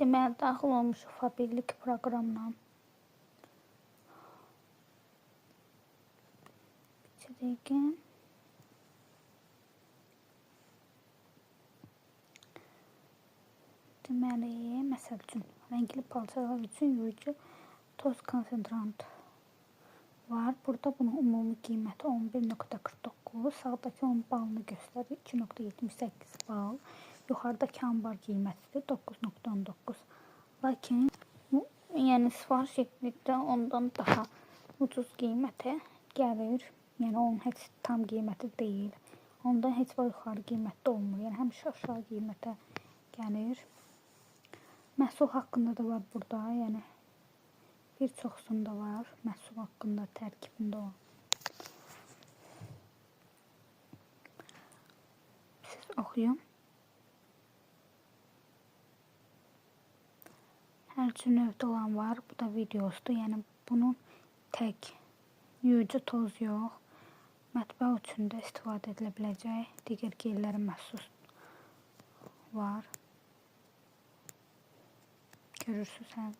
Deməli, daxil olmuşuq Fabirlik proqramına. Bir dəqiqə. Deməli, məsəl üçün, rəngli palçalar üçün yuyucu toz konsentrant var. Burada bunun ümumi qiyməti 11.49. Sağdakı onun balını göstərir. 2.78 bal. Yuxarıdakı ambar qiymətidir 9.19. Lakin, yəni sifariş etdikdə ondan daha ucuz qiymətə gəlir. Yəni onun heç tam qiyməti deyil. Ondan heç var yuxarı qiymətdə olmur. Yəni həmişə aşağı qiymətə gəlir. Məhsul haqqında da var burada, yəni bir çoxsunda var, məhsul haqqında, tərkibində o. Siz oxuyun. Hər üçün növdə olan var, bu da videosudur, yəni bunun tək yuyucu toz yox, mətbəx üçün də istifadə edilə biləcək, digər gellərə məxsus var. Görürsünüz, hə?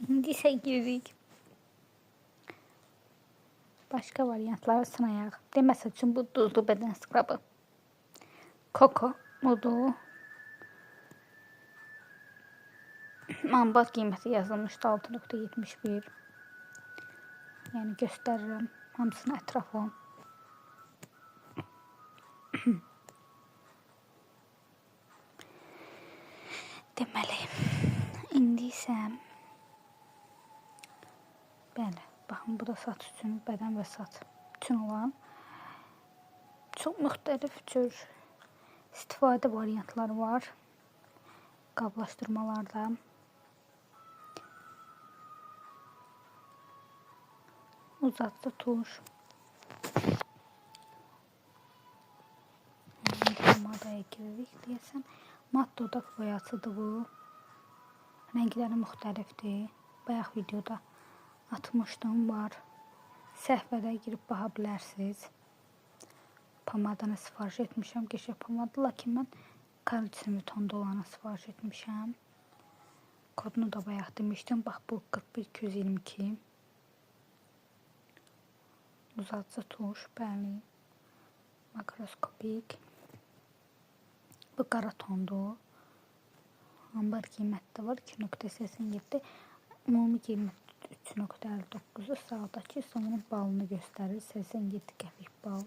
İndi isə giririk. Başqa variantları sınayaq. Deməsə üçün bu duzlu bədən skrabı. Koko budur. Ambar qiyməti yazılmışdı 6.71. Yəni göstərirəm hamısını ətrafı. Deməli, indi isə bəli, baxın, bu da saç üçün, bədən və saç üçün olan çox müxtəlif cür istifadə variantları var qablaşdırmalarda. Uzatıcı tuş. Pomadaya giririk deyəsən. Mat dodaq boyasıdır bu. Rəngləri müxtəlifdir. Bayaq videoda atmışdım, var. Səhvədə girib baxa bilərsiniz. Pomadanı sifariş etmişəm, qəşəng pomada, lakin mən korичневый tonda olanı sifariş etmişəm. Kodunu da bayaq demişdim. Bax, bu 41222. Uzatıcı tuş, bəli. Makroskopik. Bu qara tondur. Ambar qiyməti də var 2.87. Ümumi qiymət 3.59. Sağdakı isə onun balını göstərir. 87 qəpik bal.